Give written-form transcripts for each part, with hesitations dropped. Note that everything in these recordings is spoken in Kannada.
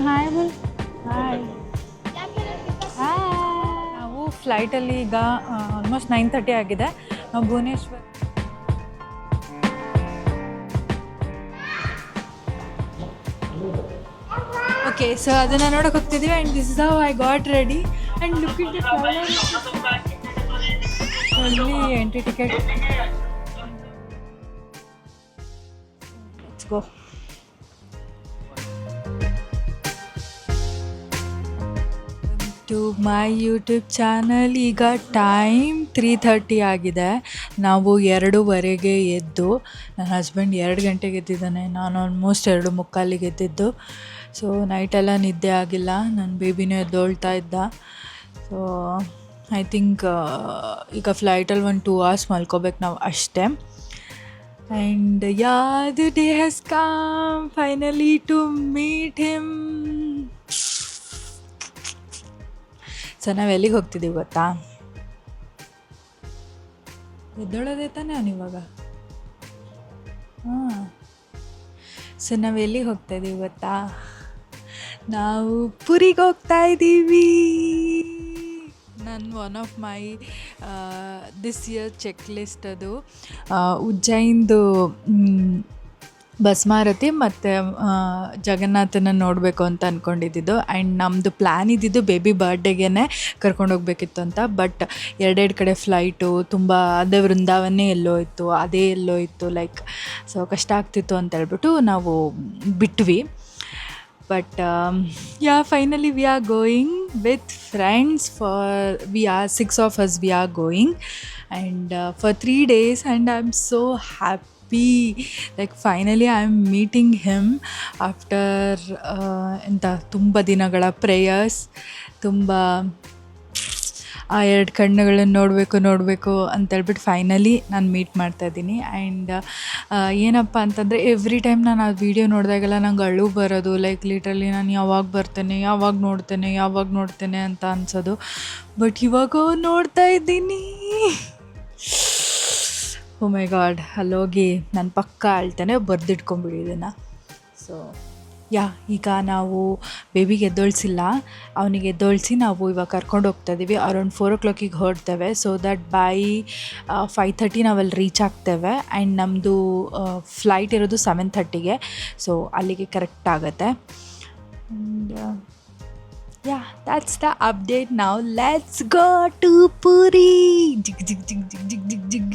ಹಾಯ್ ಬಲ್ ಹಾಯ್ ನಾವು ಫ್ಲೈಟಲ್ಲಿ ಈಗ ಆಲ್ಮೋಸ್ಟ್ 9:30 ಆಗಿದೆ. ನಾವು ಭುವನೇಶ್ವರ್ ಓಕೆ, ಸೊ ಅದನ್ನು ನೋಡೋಕೆ ಹೋಗ್ತಿದ್ದೀವಿ. And this is how I got ready. And look it ಅಲ್ಲಿ entry ticket. Let's go. To my YouTube channel. ಈಗ ಟೈಮ್ 3:30 ಆಗಿದೆ. ನಾವು 2:15 ಎದ್ದು, ನನ್ನ ಹಸ್ಬೆಂಡ್ 2 ಗಂಟೆಗೆ ಎದ್ದಿದ್ದಾನೆ, ನಾನು ಆಲ್ಮೋಸ್ಟ್ 2:45 ಎದ್ದಿದ್ದು. ಸೊ ನೈಟೆಲ್ಲ ನಿದ್ದೆ ಆಗಿಲ್ಲ, ನನ್ನ ಬೇಬಿನೂ ಎದ್ದೊಳ್ತಾ ಇದ್ದ. ಸೊ ಐ ಥಿಂಕ್ ಈಗ ಫ್ಲೈಟಲ್ಲಿ 2 hours ಮಲ್ಕೋಬೇಕು ನಾವು ಅಷ್ಟೇ. And the day has come finally to meet him. So ನಾವು ಎಲ್ಲಿಗೆ ಹೋಗ್ತಿದ್ದೀವಿ ಗೊತ್ತಾ? ಎದ್ದೊಳೋದೇ ತಾನೇ ಅವನಿವಾಗ. ಹಾಂ, ಸೊ ನಾವು ಎಲ್ಲಿಗೆ ಹೋಗ್ತಾಯಿದ್ದೀವಿ ಗೊತ್ತಾ? ನಾವು ಪುರಿಗೆ ಹೋಗ್ತಾ ಇದ್ದೀವಿ. ನನ್ನ one of my this year checklist ಅದು ಉಜ್ಜೈನ್ದು ಭಸ್ಮಾರತಿ ಮತ್ತು ಜಗನ್ನಾಥನ ನೋಡಬೇಕು ಅಂತ ಅಂದ್ಕೊಂಡಿದ್ದು. ಆ್ಯಂಡ್ ನಮ್ಮದು ಪ್ಲ್ಯಾನ್ ಇದ್ದಿದ್ದು ಬೇಬಿ ಬರ್ಡೇಗೆ ಕರ್ಕೊಂಡೋಗ್ಬೇಕಿತ್ತು ಅಂತ. ಬಟ್ 2 ಕಡೆ ಫ್ಲೈಟು, ತುಂಬ ಅದೇ ವೃಂದಾವನ್ನೇ ಎಲ್ಲೋ ಇತ್ತು, ಅದೇ ಎಲ್ಲೋ ಇತ್ತು, ಲೈಕ್ ಸೊ ಕಷ್ಟ ಆಗ್ತಿತ್ತು ಅಂತ ಹೇಳ್ಬಿಟ್ಟು ನಾವು ಬಿಟ್ವಿ. But finally we are going with friends. We are 6 of us we are going, and for 3 days, and I'm so happy. Like finally I'm meeting him after ತುಂಬ ದಿನಗಳ ಪ್ರೇಯರ್ಸ್. ತುಂಬ ಆ 2 ಕಣ್ಣುಗಳನ್ನು ನೋಡಬೇಕು ಅಂತೇಳ್ಬಿಟ್ಟು ಫೈನಲಿ ನಾನು ಮೀಟ್ ಮಾಡ್ತಾಯಿದ್ದೀನಿ. ಆ್ಯಂಡ್ ಏನಪ್ಪ ಅಂತಂದರೆ ಎವ್ರಿ ಟೈಮ್ ನಾನು ಆ ವಿಡಿಯೋ ನೋಡಿದಾಗೆಲ್ಲ ನಂಗೆ ಅಳು ಬರೋದು. ಲೈಕ್ ಲಿಟ್ರಲಿ ನಾನು ಯಾವಾಗ ಬರ್ತೇನೆ, ಯಾವಾಗ ನೋಡ್ತೇನೆ ಅಂತ ಅನ್ಸೋದು. ಬಟ್ ಇವಾಗ ನೋಡ್ತಾ ಇದ್ದೀನಿ. ಓ ಮೈ ಗಾಡ್, ಅಲ್ಲೋಗಿ ನಾನು ಪಕ್ಕ ಅಳ್ತೇನೆ, ಬರೆದಿಟ್ಕೊಂಬಿಡಿ ಇದನ್ನು. ಸೊ ಈಗ ನಾವು ಬೇಬಿಗೆ ಎದ್ದೊಳಿಸಿಲ್ಲ, ಅವನಿಗೆ ಎದ್ದೊಳಿಸಿ ನಾವು ಇವಾಗ ಕರ್ಕೊಂಡು ಹೋಗ್ತಾಯಿದ್ದೀವಿ. ಅರೌಂಡ್ 4 o'clock ಹೊರಡ್ತೇವೆ. ಸೊ ದಟ್ ಬೈ 5:30 ನಾವಲ್ಲಿ ರೀಚ್ ಆಗ್ತೇವೆ. ಆ್ಯಂಡ್ ನಮ್ಮದು ಫ್ಲೈಟ್ ಇರೋದು 7:30ಗೆ. ಸೊ ಅಲ್ಲಿಗೆ ಕರೆಕ್ಟ್ ಆಗುತ್ತೆ. And that's the update now. Let's go to Puri. Jig jig jig jig jig jig jig.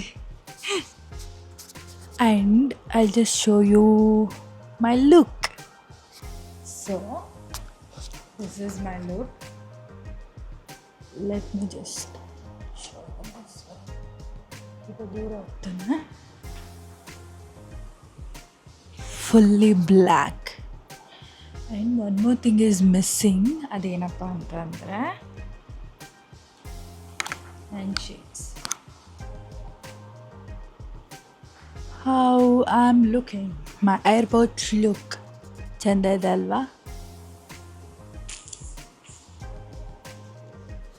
And I'll just show you my look. So this is my look. Let me just show you this one. ಇದು ದೂರ ಹೋಗ್ತಾನೆ. Fully black. And one more thing is missing. ಅದೇನಪ್ಪ ಅಂತಂದರೆ hand shades. How I'm looking. My airport look. ಚಂದ ಇದೆ ಅಲ್ವಾ?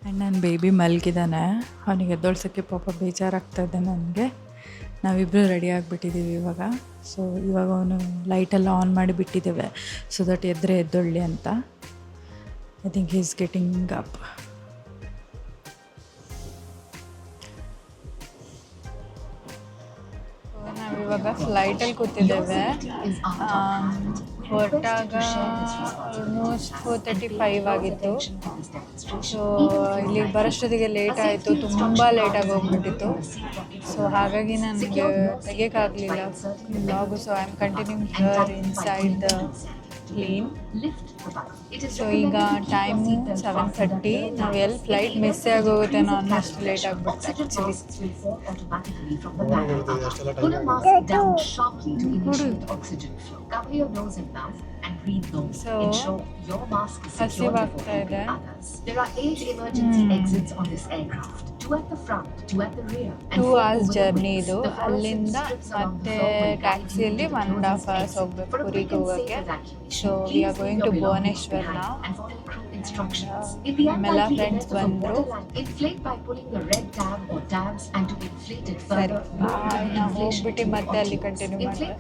ಆ್ಯಂಡ್ ನನ್ನ ಬೇಬಿ ಮಲಗಿದ್ದಾನೆ. ಅವನಿಗೆ ಎದ್ದೊಳ್ಸೋಕ್ಕೆ ಪಾಪ ಬೇಜಾರಾಗ್ತಾಯಿದೆ ನನಗೆ. ನಾವಿಬ್ಬರು ರೆಡಿ ಆಗಿಬಿಟ್ಟಿದ್ದೀವಿ ಇವಾಗ. ಸೊ ಇವಾಗ ಅವನು ಲೈಟೆಲ್ಲ ಆನ್ ಮಾಡಿ ಬಿಟ್ಟಿದ್ದೇವೆ, ಸೊ ದಟ್ ಎದ್ದೊಳ್ಳಿ ಅಂತ. I think he is getting up. ನಾವಿವಾಗ ಫ್ಲೈಟಲ್ಲಿ ಕೂತಿದ್ದೇವೆ. ಹೊರಟಾಗ ಆಲ್ಮೋಸ್ಟ್ 4:35 ಆಗಿತ್ತು. ಸೊ ಇಲ್ಲಿಗೆ ಬರೋಷ್ಟೊತ್ತಿಗೆ ಲೇಟ್ ಆಯಿತು, ತುಂಬ ಲೇಟಾಗಿ ಹೋಗ್ಬಿಟ್ಟಿತ್ತು. ಸೊ ಹಾಗಾಗಿ ನನಗೆ ತೆಗಿಯೋಕ್ಕಾಗಲಿಲ್ಲ vlog. So I am continuing here inside the plane. So ಈಗ ಟೈಮು 7:30. ನಾವು ಎಲ್ಲಿ ಫ್ಲೈಟ್ ಮಿಸ್ಸೇ ಆಗೋಗುತ್ತೇನೋ ಅನ್ನೋಷ್ಟು ಲೇಟ್ ಆಗಿಬಿಡ್ತು ಆ್ಯಕ್ಚುಲಿ. ಸೊ ಹಸಿವಾಗ್ತಾ ಇದೆ. There are 8 emergency exits on this aircraft. 2 at the front, 2 at the rear. 2 hours journey ಇದು. ಅಲ್ಲಿಂದ ಮತ್ತೆ ಟ್ಯಾಕ್ಸಿಯಲ್ಲಿ 1.5 hours ಹೋಗ್ಬೇಕು ಪುರಿಗೆ ಹೋಗೋಕ್ಕೆ. So we are going to Bhubaneswar ನಾವು. ನಮ್ಮೆಲ್ಲ ಫ್ರೆಂಡ್ಸ್ ಬಂದರು. ಸರಿ, ನಾವು ಹೋಗ್ಬಿಟ್ಟು ಮತ್ತೆ ಅಲ್ಲಿ ಕಂಟಿನ್ಯೂ ಮಾಡ್ತೀವಿ.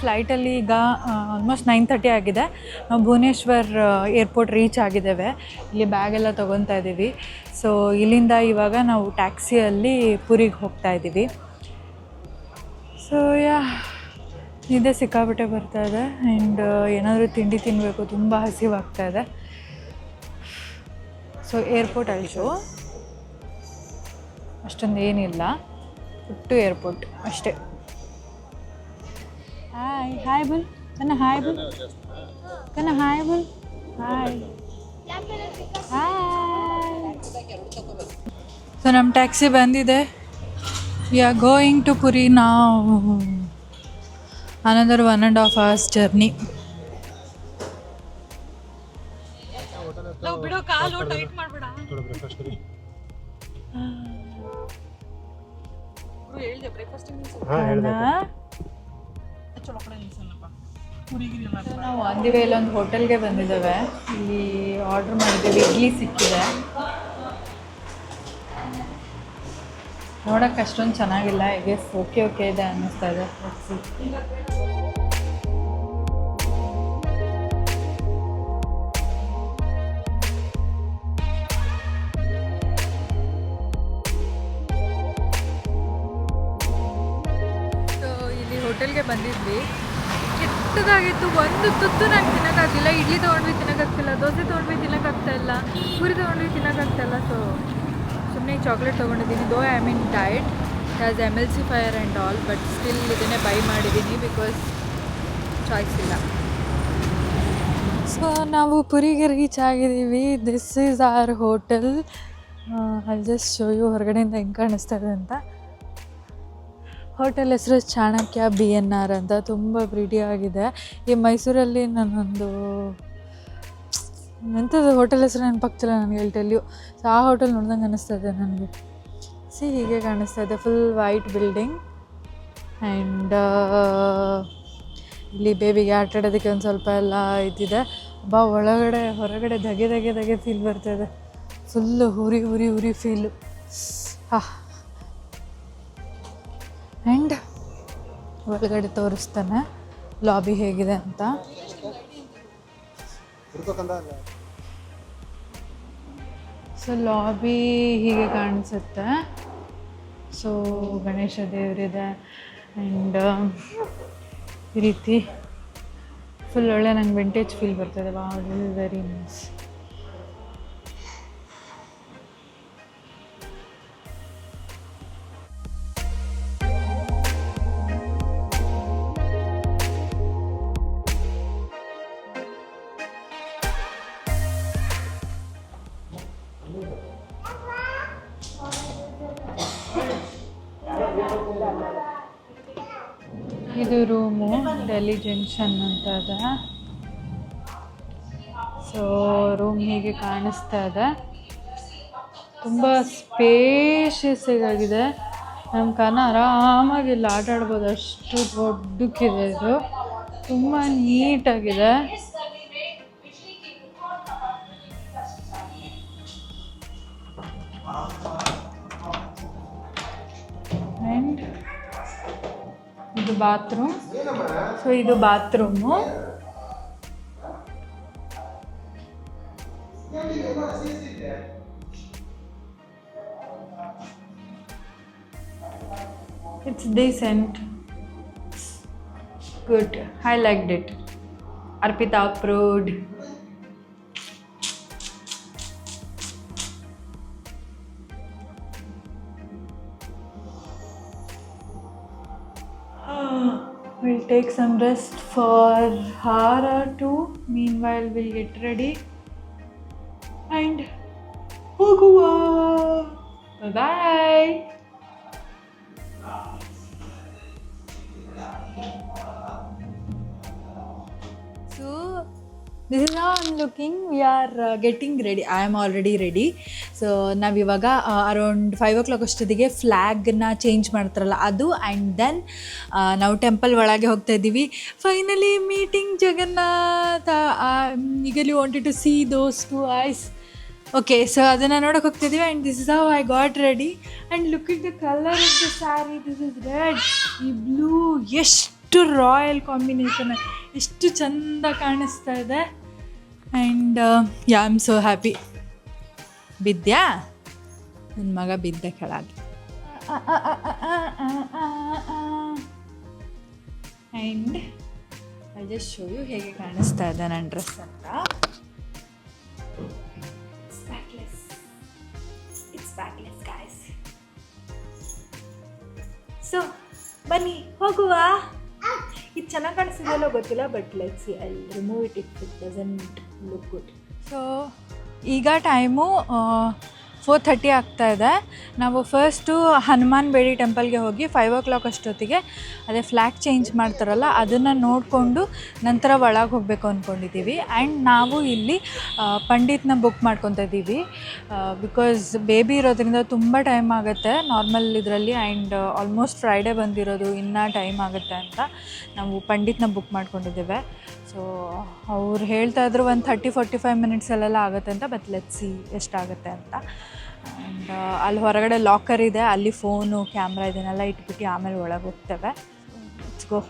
ಫ್ಲೈಟಲ್ಲಿ ಈಗ ಆಲ್ಮೋಸ್ಟ್ 9:30 ಆಗಿದೆ. ನಾವು ಭುವನೇಶ್ವರ್ ಏರ್ಪೋರ್ಟ್ ರೀಚ್ ಆಗಿದ್ದೇವೆ. ಇಲ್ಲಿ ಬ್ಯಾಗೆಲ್ಲ ತೊಗೊತಾ ಇದ್ದೀವಿ. ಸೊ ಇಲ್ಲಿಂದ ಇವಾಗ ನಾವು ಟ್ಯಾಕ್ಸಿಯಲ್ಲಿ ಪುರಿಗೆ ಹೋಗ್ತಾ ಇದ್ದೀವಿ. ಸೊ ನಿದ್ದೆ ಸಿಕ್ಕಾಪಟ್ಟೆ ಬರ್ತಾಯಿದೆ ಆ್ಯಂಡ್ ಏನಾದರೂ ತಿಂಡಿ ತಿನ್ನಬೇಕು, ತುಂಬ ಹಸಿವಾಗ್ತಾಯಿದೆ. ಸೊ ಏರ್ಪೋರ್ಟ್ ಶೋ ಅಷ್ಟೊಂದು ಏನಿಲ್ಲ, ಹುಟ್ಟು ಏರ್ಪೋರ್ಟ್ ಅಷ್ಟೇ. ಹಾಯ್ ಬುಲ್ ಕನ್ನ, ಹಾಯ್ ಬುಲ್ ಕನ್ನ, ಹಾಯ್ ಬುಲ್, ಹಾಯ್ ಹಾಯ್. ಸೊ ನಮ್ಮ ಟ್ಯಾಕ್ಸಿ ಬಂದಿದೆ. We are going to Puri ನಾವ್. Another 1.5 hours journey. ಬಿಡೋ ಕಾಲು ಟೈಟ್ ಮಾಡಬೇಡ. ನಾವು ಆನ್ ದಿ ವೇ ಇಲ್ಲೊಂದು ಹೋಟೆಲ್ಗೆ ಬಂದಿದ್ದೇವೆ. ಇಲ್ಲಿ ಆರ್ಡ್ರ್ ಮಾಡಿದ್ದೇವೆ, ಇಡ್ಲಿ ಸಿಕ್ಕಿದೆ. ನೋಡೋಕೆ ಅಷ್ಟೊಂದು ಚೆನ್ನಾಗಿಲ್ಲ, ಹೇಗೆ ಓಕೆ ಇದೆ ಅನ್ನಿಸ್ತಾ ಇದೆ. ಹೋಟೆಲ್ಗೆ ಬಂದಿದ್ವಿ. ಕೆಟ್ಟದಾಗಿತ್ತು. ಒಂದು ತುತ್ತು ನಂಗೆ ತಿನ್ನೋಕ್ಕಾಗ್ತಿಲ್ಲ. ಇಡ್ಲಿ ತೊಗೊಂಡ್ವಿ ತಿನ್ನೋಕ್ಕಾಗ್ತಿಲ್ಲ, ದೋಸೆ ತೊಗೊಂಡ್ವಿ ತಿನ್ನೋಕ್ಕಾಗ್ತಾಯಿಲ್ಲ, ಪೂರಿ ತೊಗೊಂಡ್ವಿ ತಿನ್ನೋಕ್ಕಾಗ್ತಾಯಿಲ್ಲ. ಸೊ ಸುಮ್ಮನೆ ಚಾಕ್ಲೇಟ್ ತೊಗೊಂಡಿದ್ದೀನಿ. Though I mean diet as emulsifier and all, but still ಇದನ್ನೇ ಬೈ ಮಾಡಿದ್ದೀನಿ ಬಿಕಾಸ್ ಚಾಯ್ಸ್ ಇಲ್ಲ. ಸೊ ನಾವು ಪುರಿಗೆ ರೀಚ್ ಆಗಿದ್ದೀವಿ. This is our hotel. I just show you ಹೊರಗಡೆಯಿಂದ ಹೆಂಗೆ ಕಾಣಿಸ್ತಾ ಇದೆ ಅಂತ. ಹೋಟೆಲ್ ಹೆಸರು ಚಾಣಕ್ಯ BNR ಅಂತ. ತುಂಬ ಪ್ರೀಟಿಯಾಗಿದೆ. ಈ ಮೈಸೂರಲ್ಲಿ ನಾನೊಂದು ಎಂಥದ್ದು ಹೋಟೆಲ್ ಹೆಸರು ನೆನಪಾಗ್ತಿಲ್ಲ ನನಗೆ, ಹೇಳ್ಟೆಲ್ಯು. ಸೊ ಆ ಹೋಟೆಲ್ ನೋಡ್ದಂಗೆ ಅನ್ನಿಸ್ತಾ ಇದೆ ನನಗೆ. ಹೀಗೆ ಕಾಣಿಸ್ತಾ ಇದೆ. ಫುಲ್ ವೈಟ್ ಬಿಲ್ಡಿಂಗ್ ಆ್ಯಂಡ್ ಇಲ್ಲಿ ಬೇಬಿಗೆ ಆಟ ಆಡೋದಕ್ಕೆ ಒಂದು ಸ್ವಲ್ಪ ಎಲ್ಲ ಇದಿದೆ. ಹೊರಗಡೆ ಧಗೆ ಫೀಲ್ ಬರ್ತಾಯಿದೆ. ಫುಲ್ಲು ಉರಿ ಫೀಲು. ಆ್ಯಂಡ್ ಒಳಗಡೆ ತೋರಿಸ್ತಾನೆ ಲಾಬಿ ಹೇಗಿದೆ ಅಂತ. ಸೊ ಲಾಬಿ ಹೀಗೆ ಕಾಣಿಸುತ್ತೆ. ಸೊ ಗಣೇಶ ದೇವರಿದೆ ಆ್ಯಂಡ್ ಈ ರೀತಿ ಫುಲ್ ಒಳ್ಳೆ ನಂಗೆ ವಿಂಟೇಜ್ ಫೀಲ್ ಬರ್ತದೆ. Wow, this is very nice. ಇದು ರೂಮು, ಡೆಲ್ಲಿ ಜಂಕ್ಷನ್ ಅಂತ ಇದೆ. ಸೊ ರೂಮ್ ಹೀಗೆ ಕಾಣಿಸ್ತಾ ಇದೆ. ತುಂಬ ಸ್ಪೇಷಿಯಸ್ ಆಗಿದೆ. ನಮ್ಮ ಕನ ಆರಾಮಾಗಿ ಇಲ್ಲಿ ಆಟ ಆಡ್ಬೋದು, ಅಷ್ಟು ದೊಡ್ಡಕ್ಕಿದೆ ಇದು. ತುಂಬ ನೀಟಾಗಿದೆ. ಆ್ಯಂಡ್ ಇದು ಬಾತ್ರೂಮ್. ಸೊ ಇದು bathroom. It's decent. Good. I liked it. Arpita approved. We'll take some rest for hour or two. Meanwhile, we'll get ready and ಹೋಗುವ. Bye. So this is how I'm looking. We are getting ready. I am already ready. So ನಾವಿವಾಗ ಅರೌಂಡ್ 5 o'clock ಅಷ್ಟೊತ್ತಿಗೆ ಫ್ಲ್ಯಾಗ್ನ ಚೇಂಜ್ ಮಾಡ್ತಾರಲ್ಲ ಅದು, ಆ್ಯಂಡ್ ದೆನ್ ನಾವು ಟೆಂಪಲ್ ಒಳಗೆ ಹೋಗ್ತಾ ಇದ್ದೀವಿ. Finally meeting Jagannath. Eagerly wanted to see those 2 eyes. Okay, so ಅದನ್ನು ನೋಡೋಕೆ ಹೋಗ್ತಿದ್ದೀವಿ. And this is how I got ready. And look it the colour of the sari. This is red, ಈ ಬ್ಲೂ ಎಷ್ಟು ಎಷ್ಟು ರಾಯಲ್ ಕಾಂಬಿನೇಷನ್, ಎಷ್ಟು ಚೆಂದ ಕಾಣಿಸ್ತಾ ಇದೆ. And I am so happy. ಬಿದ್ದ್ಯಾ? ನನ್ನ ಮಗ ಬಿದ್ದ ಕೆಳಗೆ. And I just show you ಹೇಗೆ ಕಾಣಿಸ್ತಾ ಇದೆ ನನ್ನ ಡ್ರೆಸ್ ಅಂತ. It's backless guys. ಸೊ ಬನ್ನಿ ಹೋಗುವ. ಇದು ಚೆನ್ನಾಗಿ ಕಾಣಿಸ್ತಿದೆಯಲ್ಲೋ ಗೊತ್ತಿಲ್ಲ, but let's see, I remove it if it doesn't look good. So ಈಗ ಟೈಮು 4:30 ಆಗ್ತಾಯಿದೆ. ನಾವು ಫಸ್ಟು ಹನುಮಾನ್ ಬೇಡಿ ಟೆಂಪಲ್ಗೆ ಹೋಗಿ 5 o'clock ಅಷ್ಟೊತ್ತಿಗೆ ಅದೇ ಫ್ಲ್ಯಾಗ್ ಚೇಂಜ್ ಮಾಡ್ತಾರಲ್ಲ ಅದನ್ನು ನೋಡಿಕೊಂಡು ನಂತರ ಒಳಗೆ ಹೋಗಬೇಕು ಅಂದ್ಕೊಂಡಿದ್ದೀವಿ. ಆ್ಯಂಡ್ ನಾವು ಇಲ್ಲಿ ಪಂಡಿತ್ನ ಬುಕ್ ಮಾಡ್ಕೊತಾ ಇದ್ದೀವಿ, ಬಿಕಾಸ್ ಬೇಬಿ ಇರೋದ್ರಿಂದ ತುಂಬ ಟೈಮ್ ಆಗುತ್ತೆ ನಾರ್ಮಲ್ ಇದರಲ್ಲಿ. ಆ್ಯಂಡ್ ಆಲ್ಮೋಸ್ಟ್ ಫ್ರೈಡೇ ಬಂದಿರೋದು, ಇನ್ನೂ ಟೈಮ್ ಆಗುತ್ತೆ ಅಂತ ನಾವು ಪಂಡಿತ್ನ ಬುಕ್ ಮಾಡ್ಕೊಂಡಿದ್ದೇವೆ. ಸೊ ಅವ್ರು ಹೇಳ್ತಾ ಇದ್ರು ಒಂದು 30-45 ಮಿನಿಟ್ಸಲ್ಲೆಲ್ಲ ಆಗುತ್ತೆ ಅಂತ, ಬಟ್ ಲೆಟ್ಸ್ ಸಿ ಎಷ್ಟಾಗುತ್ತೆ ಅಂತ. ಆ್ಯಂಡ್ ಅಲ್ಲಿ ಹೊರಗಡೆ ಲಾಕರ್ ಇದೆ, ಅಲ್ಲಿ ಫೋನು ಕ್ಯಾಮ್ರಾ ಇದನ್ನೆಲ್ಲ ಇಟ್ಬಿಟ್ಟು ಆಮೇಲೆ ಒಳಗೆ ಹೋಗ್ತೇವೆ. Let's go.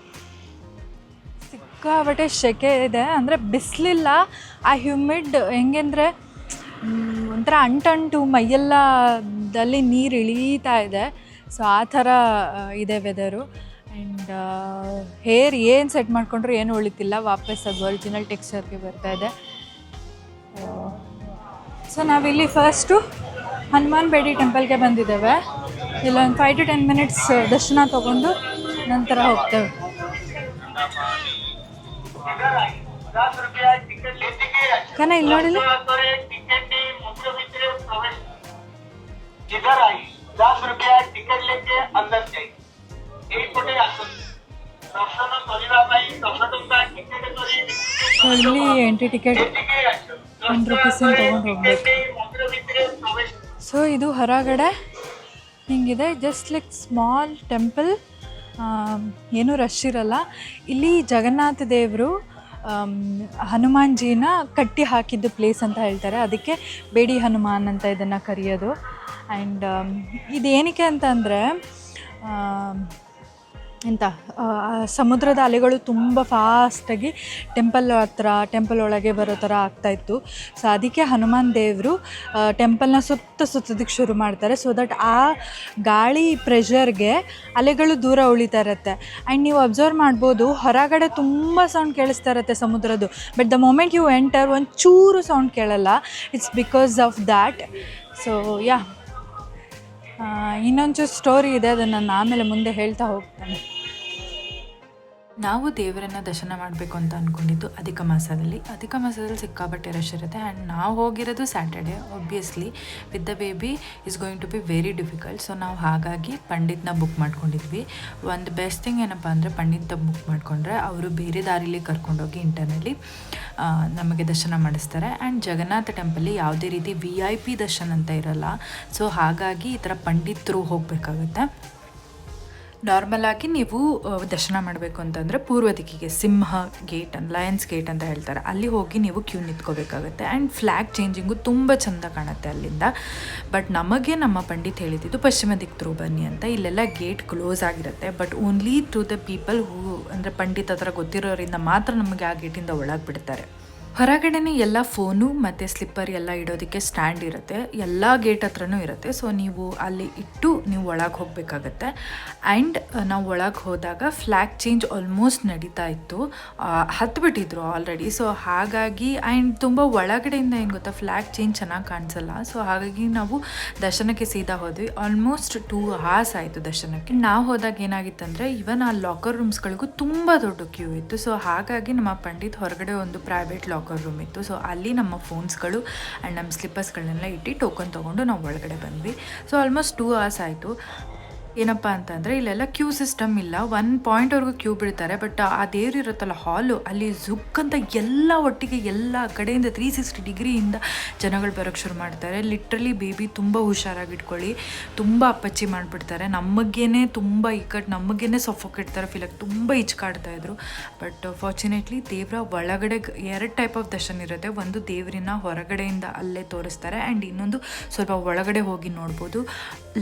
ಸಿಕ್ಕಾಬಟ್ಟೆ ಸೆಕೆ ಇದೆ, ಅಂದರೆ ಬಿಸಿಲಿಲ್ಲ, ಆ ಹ್ಯೂಮಿಡ್ ಹೆಂಗೆಂದರೆ ಒಂಥರ ಅಂಟಂಟು ಮೈಯೆಲ್ಲದಲ್ಲಿ ನೀರು ಇಳೀತಾ ಇದೆ. ಸೊ ಆ ಥರ ಇದೆ ವೆದರು. ಆ್ಯಂಡ್ ಹೇರ್ ಏನು ಸೆಟ್ ಮಾಡಿಕೊಂಡ್ರು ಏನು ಉಳಿತಿಲ್ಲ, ವಾಪಸ್ ಅದು ಒರಿಜಿನಲ್ ಟೆಕ್ಸ್ಚರ್ಗೆ ಬರ್ತಾಯಿದೆ. ಸೊ ನಾವಿಲ್ಲಿ ಫಸ್ಟು ಹನುಮಾನ್ ಬೇಡಿ ಟೆಂಪಲ್ಗೆ ಬಂದಿದ್ದೇವೆ. ಇಲ್ಲೊಂದು 5 to 10 minutes ದರ್ಶನ ತೊಗೊಂಡು ನಂತರ ಹೋಗ್ತೇವೆ. ಕಣ ಇಲ್ಲಿ ನೋಡಿಲ್ಲ, ಇಲ್ಲಿ ಎಂಟ್ರಿ ಟಿಕೆಟ್ 10 rupees ತೊಗೊಂಡು ಹೋಗ್ಬೇಕು. ಸೊ ಇದು ಹೊರಗಡೆ ಹಿಂಗಿದೆ, ಜಸ್ಟ್ ಲೈಕ್ ಸ್ಮಾಲ್ ಟೆಂಪಲ್, ಏನೂ ರಶ್ ಇರಲ್ಲ. ಇಲ್ಲಿ ಜಗನ್ನಾಥ ದೇವರು ಹನುಮಾನ್ಜಿನ ಕಟ್ಟಿ ಹಾಕಿದ್ದು ಪ್ಲೇಸ್ ಅಂತ ಹೇಳ್ತಾರೆ, ಅದಕ್ಕೆ ಬೇಡಿ ಹನುಮಾನ್ ಅಂತ ಇದನ್ನು ಕರೆಯೋದು. ಆ್ಯಂಡ್ ಇದೇನಕ್ಕೆ ಅಂತಂದರೆ ಎಂತ ಸಮುದ್ರದ ಅಲೆಗಳು ತುಂಬ ಫಾಸ್ಟಾಗಿ ಟೆಂಪಲ್ ಒಳಗೆ ಬರೋ ಥರ ಆಗ್ತಾಯಿತ್ತು. ಸೊ ಅದಕ್ಕೆ ಹನುಮಾನ್ ದೇವರು ಟೆಂಪಲ್ನ ಸುತ್ತೋದಕ್ಕೆ ಶುರು ಮಾಡ್ತಾರೆ, ಸೊ ದಟ್ ಆ ಗಾಳಿ ಪ್ರೆಷರ್ಗೆ ಅಲೆಗಳು ದೂರ ಉಳಿತಾ ಇರುತ್ತೆ. ಆ್ಯಂಡ್ ನೀವು ಅಬ್ಸರ್ವ್ ಮಾಡ್ಬೋದು, ಹೊರಗಡೆ ತುಂಬ ಸೌಂಡ್ ಕೇಳಿಸ್ತಾ ಇರುತ್ತೆ ಸಮುದ್ರದ್ದು, but the moment you enter ಒಂಚೂರು ಸೌಂಡ್ ಕೇಳಲ್ಲ. It's because of that. So yeah, ಇನ್ನೊಂಚೂರು ಸ್ಟೋರಿ ಇದೆ, ಅದನ್ನು ನಾನು ಆಮೇಲೆ ಮುಂದೆ ಹೇಳ್ತಾ ಹೋಗ್ತೇನೆ. ನಾವು ದೇವರನ್ನು ದರ್ಶನ ಮಾಡಬೇಕು ಅಂತ ಅಂದ್ಕೊಂಡಿದ್ದು ಅಧಿಕ ಮಾಸದಲ್ಲಿ ಸಿಕ್ಕಾಪಟ್ಟೆ ರಶ್ ಇರುತ್ತೆ. ಆ್ಯಂಡ್ ನಾವು ಹೋಗಿರೋದು Saturday. Obviously with the baby is going to be very difficult. So ನಾವು ಹಾಗಾಗಿ ಪಂಡಿತ್ನ ಬುಕ್ ಮಾಡ್ಕೊಂಡಿದ್ವಿ. ಒಂದು ಬೆಸ್ಟ್ ಥಿಂಗ್ ಏನಪ್ಪ ಅಂದರೆ, ಪಂಡಿತ್ನ ಬುಕ್ ಮಾಡಿಕೊಂಡ್ರೆ ಅವರು ಬೇರೆ ದಾರಿಲಿ ಕರ್ಕೊಂಡೋಗಿ ಇಂಟರ್ನಲ್ಲಿ ನಮಗೆ ದರ್ಶನ ಮಾಡಿಸ್ತಾರೆ. ಆ್ಯಂಡ್ ಜಗನ್ನಾಥ ಟೆಂಪಲ್ಲಿ ಯಾವುದೇ ರೀತಿ VIP ದರ್ಶನ ಅಂತ ಇರಲ್ಲ. ಸೊ ಹಾಗಾಗಿ ಈ ಥರ ಪಂಡಿತರು ಹೋಗಬೇಕಾಗುತ್ತೆ. ನಾರ್ಮಲಾಗಿ ನೀವು ದರ್ಶನ ಮಾಡಬೇಕು ಅಂತಂದರೆ ಪೂರ್ವ ದಿಕ್ಕಿಗೆ ಸಿಂಹ ಗೇಟ್ ಅಂತ, ಲಯನ್ಸ್ ಗೇಟ್ ಅಂತ ಹೇಳ್ತಾರೆ, ಅಲ್ಲಿ ಹೋಗಿ ನೀವು ಕ್ಯೂ ನಿಂತ್ಕೋಬೇಕಾಗುತ್ತೆ. ಆ್ಯಂಡ್ ಫ್ಲ್ಯಾಗ್ ಚೇಂಜಿಂಗು ತುಂಬ ಚೆಂದ ಕಾಣುತ್ತೆ ಅಲ್ಲಿಂದ. ಬಟ್ ನಮಗೆ ನಮ್ಮ ಪಂಡಿತ್ ಹೇಳಿದ್ದು ಪಶ್ಚಿಮ ದಿಕ್ಕು ಥ್ರೂ ಬನ್ನಿ ಅಂತ. ಇಲ್ಲೆಲ್ಲ ಗೇಟ್ ಕ್ಲೋಸ್ ಆಗಿರುತ್ತೆ, but only to the people who, ಅಂದರೆ ಪಂಡಿತ್ ಹತ್ರ ಗೊತ್ತಿರೋರಿಂದ ಮಾತ್ರ ನಮಗೆ ಆ ಗೇಟಿಂದ ಒಳಗೆ ಬಿಡ್ತಾರೆ. ಹೊರಗಡೆನೇ ಎಲ್ಲ ಫೋನು ಮತ್ತು ಸ್ಲಿಪ್ಪರ್ ಎಲ್ಲ ಇಡೋದಕ್ಕೆ ಸ್ಟ್ಯಾಂಡ್ ಇರುತ್ತೆ, ಎಲ್ಲ ಗೇಟ್ ಹತ್ರನೂ ಇರುತ್ತೆ. ಸೊ ನೀವು ಅಲ್ಲಿ ಇಟ್ಟು ನೀವು ಒಳಗೆ ಹೋಗಬೇಕಾಗತ್ತೆ. ಆ್ಯಂಡ್ ನಾವು ಒಳಗೆ ಹೋದಾಗ ಫ್ಲ್ಯಾಗ್ ಚೇಂಜ್ ಆಲ್ಮೋಸ್ಟ್ ನಡೀತಾ ಇತ್ತು, ಹತ್ಬಿಟ್ಟಿದ್ರು ಆಲ್ರೆಡಿ. ಸೊ ಹಾಗಾಗಿ ಆ್ಯಂಡ್ ತುಂಬ ಒಳಗಡೆಯಿಂದ ಏನು ಗೊತ್ತಾ, ಫ್ಲ್ಯಾಗ್ ಚೇಂಜ್ ಚೆನ್ನಾಗಿ ಕಾಣಿಸಲ್ಲ. ಸೊ ಹಾಗಾಗಿ ನಾವು ದರ್ಶನಕ್ಕೆ ಸೀದಾ ಹೋದ್ವಿ. ಆಲ್ಮೋಸ್ಟ್ 2 hours ಆಯಿತು ದರ್ಶನಕ್ಕೆ. ನಾವು ಹೋದಾಗ ಏನಾಗಿತ್ತಂದರೆ, ಇವನ್ ಆ ಲಾಕರ್ ರೂಮ್ಸ್ಗಳಿಗೂ ತುಂಬ ದೊಡ್ಡ ಕ್ಯೂ ಇತ್ತು. ಸೊ ಹಾಗಾಗಿ ನಮ್ಮ ಪಂಡಿತ್ ಹೊರಗಡೆ ಒಂದು ಪ್ರೈವೇಟ್ ಲಾಕರ್ ರೂಮ್ ಇತ್ತು. ಸೊ ಅಲ್ಲಿ ನಮ್ಮ ಫೋನ್ಸ್ಗಳು ಆ್ಯಂಡ್ ನಮ್ಮ ಸ್ಲಿಪ್ಪರ್ಸ್ಗಳನ್ನೆಲ್ಲ ಇಟ್ಟು ಟೋಕನ್ ತೊಗೊಂಡು ನಾವು ಒಳಗಡೆ ಬಂದ್ವಿ. ಸೊ ಆಲ್ಮೋಸ್ಟ್ 2 hours ಆಯಿತು. ಏನಪ್ಪ ಅಂತಂದರೆ ಇಲ್ಲೆಲ್ಲ ಕ್ಯೂ ಸಿಸ್ಟಮ್ ಇಲ್ಲ, 1 ಪಾಯಿಂಟ್ವರೆಗೂ ಕ್ಯೂ ಬಿಡ್ತಾರೆ. ಬಟ್ ಆ ದೇವ್ರು ಇರುತ್ತಲ್ಲ ಹಾಲು, ಅಲ್ಲಿ ಝುಕ್ ಅಂತ ಎಲ್ಲ ಒಟ್ಟಿಗೆ ಎಲ್ಲ ಕಡೆಯಿಂದ 360 ಡಿಗ್ರಿಯಿಂದ ಜನಗಳು ಬರೋಕ್ಕೆ ಶುರು ಮಾಡ್ತಾರೆ. ಲಿಟ್ರಲಿ ಬೇಬಿ ತುಂಬ ಹುಷಾರಾಗಿ ಇಟ್ಕೊಳ್ಳಿ, ತುಂಬ ಅಪ್ಪಚ್ಚಿ ಮಾಡಿಬಿಡ್ತಾರೆ. ನಮಗೇನೆ ತುಂಬ ನಮಗೇನೆ ಸಫೋಕೇಟ್ತಾರೆ ಫೀಲಾಗಿ, ತುಂಬ ಇಚ್ಕಾಡ್ತಾಯಿದ್ರು. ಬಟ್ ಫಾರ್ಚುನೇಟ್ಲಿ ದೇವರ ಒಳಗಡೆ 2 ಟೈಪ್ ಆಫ್ ದರ್ಶನ ಇರುತ್ತೆ. ಒಂದು ದೇವರನ್ನ ಹೊರಗಡೆಯಿಂದ ಅಲ್ಲೇ ತೋರಿಸ್ತಾರೆ, ಆ್ಯಂಡ್ ಇನ್ನೊಂದು ಸ್ವಲ್ಪ ಒಳಗಡೆ ಹೋಗಿ ನೋಡ್ಬೋದು.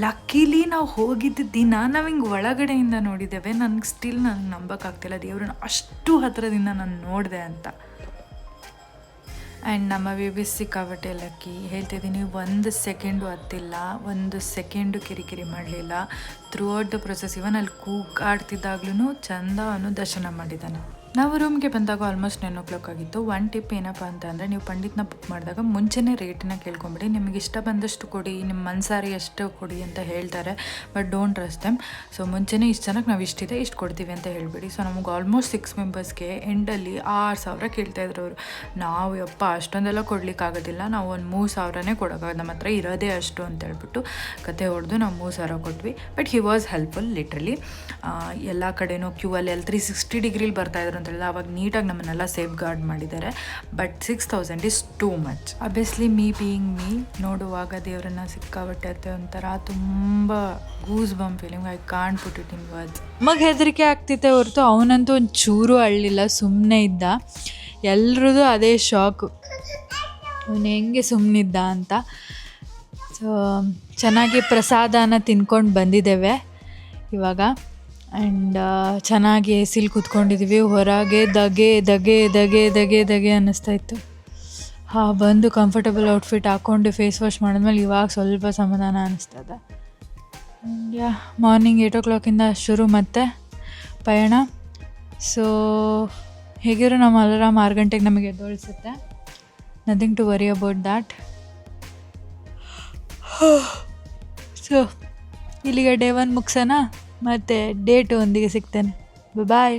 ಲಕ್ಕಿಲಿ ನಾವು ಹೋಗಿದ್ದು ದಿನ ನಾವು ಹಿಂಗೆ ಒಳಗಡೆಯಿಂದ ನೋಡಿದ್ದೇವೆ. ನನಗೆ ಸ್ಟಿಲ್ ನನಗೆ ನಂಬೋಕ್ಕಾಗ್ತಿಲ್ಲ ದೇವ್ರನ್ನ ಅಷ್ಟು ಹತ್ತಿರದಿಂದ ನಾನು ನೋಡಿದೆ ಅಂತ. ಆ್ಯಂಡ್ ನಮ್ಮ ಬೇಬಿ ಸಿಕ್ಕಾಬಟ್ಟೆ ಲಕ್ಕಿ. ಹೇಳ್ತಿದ್ದೀನಿ, 1 ಸೆಕೆಂಡು ಹತ್ತಿಲ್ಲ, 1 ಸೆಕೆಂಡು ಕಿರಿಕಿರಿ ಮಾಡಲಿಲ್ಲ. ಥ್ರೂ ಔಟ್ ದ ಪ್ರೊಸೆಸ್ ಇವನ್ ಅಲ್ಲಿ ಕೂಗಾಡ್ತಿದ್ದಾಗ್ಲೂ ಚಂದ ಅವನು ದರ್ಶನ ಮಾಡಿದ್ದಾನೆ. ನಾವು ರೂಮ್ಗೆ ಬಂದಾಗ ಆಲ್ಮೋಸ್ಟ್ 9 o'clock ಆಗಿತ್ತು. 1 ಟಿಪ್ ಏನಪ್ಪ ಅಂತ ಅಂದರೆ, ನೀವು ಪಂಡಿತ್ನ ಬುಕ್ ಮಾಡಿದಾಗ ಮುಂಚೆನೇ ರೇಟನ್ನ ಕೇಳ್ಕೊಂಬಿಡಿ. ನಿಮಗೆ ಇಷ್ಟ ಬಂದಷ್ಟು ಕೊಡಿ, ನಿಮ್ಮ ಮನಸಾರಿ ಎಷ್ಟು ಕೊಡಿ ಅಂತ ಹೇಳ್ತಾರೆ, but don't trust them. So ಮುಂಚೆನೇ ಇಷ್ಟು ಜನಕ್ಕೆ ನಾವು ಇಷ್ಟಿದೆ ಇಷ್ಟು ಕೊಡ್ತೀವಿ ಅಂತ ಹೇಳಿಬಿಡಿ. ಸೊ ನಮಗೆ ಆಲ್ಮೋಸ್ಟ್ 6 ಮೆಂಬರ್ಸ್ಗೆ ಎಂಡಲ್ಲಿ 6,000 ಕೇಳ್ತಾಯಿದ್ರು ಅವರು. ನಾವು ಯಪ್ಪ ಅಷ್ಟೊಂದೆಲ್ಲ ಕೊಡಲಿಕ್ಕಾಗೋದಿಲ್ಲ, ನಾವು ಒಂದು 3,000ನೇ ಕೊಡೋಕ್ಕಾಗೋದು, ನಮ್ಮ ಹತ್ರ ಇರೋದೇ ಅಷ್ಟು ಅಂತ ಹೇಳ್ಬಿಟ್ಟು ಕತೆ ಹೊಡೆದು ನಾವು 3,000 ಕೊಟ್ವಿ. But he was helpful literally. ಎಲ್ಲ ಕಡೆನೂ ಕ್ಯೂ ಅಲ್ಲಿ 360 ಡಿಗ್ರಿಲಿ ಬರ್ತಾಯಿದ್ರು ಅಂತ ಹೇಳಿದ್ರೆ ಅವಾಗ ನೀಟಾಗಿ ನಮ್ಮನ್ನೆಲ್ಲ ಸೇಫ್ ಗಾರ್ಡ್ ಮಾಡಿದ್ದಾರೆ. But 6,000 is too much. Obviously me being me, ನೋಡುವಾಗ ದೇವರನ್ನ ಸಿಕ್ಕಾಬಟ್ಟೆ ಒಂಥರ ತುಂಬ goose bump feeling. I can't put it in words. ನಮಗೆ ಹೆದರಿಕೆ ಆಗ್ತಿತ್ತೆ ಹೊರತು ಅವನಂತೂ ಒಂದು ಚೂರು ಅಳ್ಳಿಲ್ಲ, ಸುಮ್ಮನೆ ಇದ್ದ. ಎಲ್ರದ್ದು ಅದೇ ಶಾಕು, ಅವನು ಹೆಂಗೆ ಸುಮ್ಮನಿದ್ದ ಅಂತ. ಸೊ ಚೆನ್ನಾಗಿ ಪ್ರಸಾದನ ತಿನ್ಕೊಂಡು ಬಂದಿದ್ದೇವೆ ಇವಾಗ. ಆ್ಯಂಡ್ ಚೆನ್ನಾಗಿ ಎಸಿಲಿ ಕೂತ್ಕೊಂಡಿದ್ದೀವಿ. ಹೊರಗೆ ಧಗೆ ಧಗೆ ಧಗೆ ಧಗೆ ಧಗೆ ಅನ್ನಿಸ್ತಾಯಿತ್ತು. ಬಂದು ಕಂಫರ್ಟಬಲ್ ಔಟ್ಫಿಟ್ ಹಾಕ್ಕೊಂಡು ಫೇಸ್ ವಾಶ್ ಮಾಡಿದ್ಮೇಲೆ ಇವಾಗ ಸ್ವಲ್ಪ ಸಮಾಧಾನ ಅನ್ನಿಸ್ತದೆ. ಮಾರ್ನಿಂಗ್ 8 o'clock ಶುರು ಮತ್ತೆ ಪಯಣ. ಸೊ ಹೇಗಿರೋ ನಮ್ಮ ಅಲಾರಾಮ್ 6 ಗಂಟೆಗೆ ನಮಗೆ ಎದ್ದೊಳಿಸುತ್ತೆ. Nothing to worry about that. So ಇಲ್ಲಿಗೆ ಡೇ 1 ಮುಗಿಸೋಣ, ಮತ್ತು ಡೇ 2 ಒಂದಿಗೆ ಸಿಗ್ತೇನೆ. ಬಾಯ್.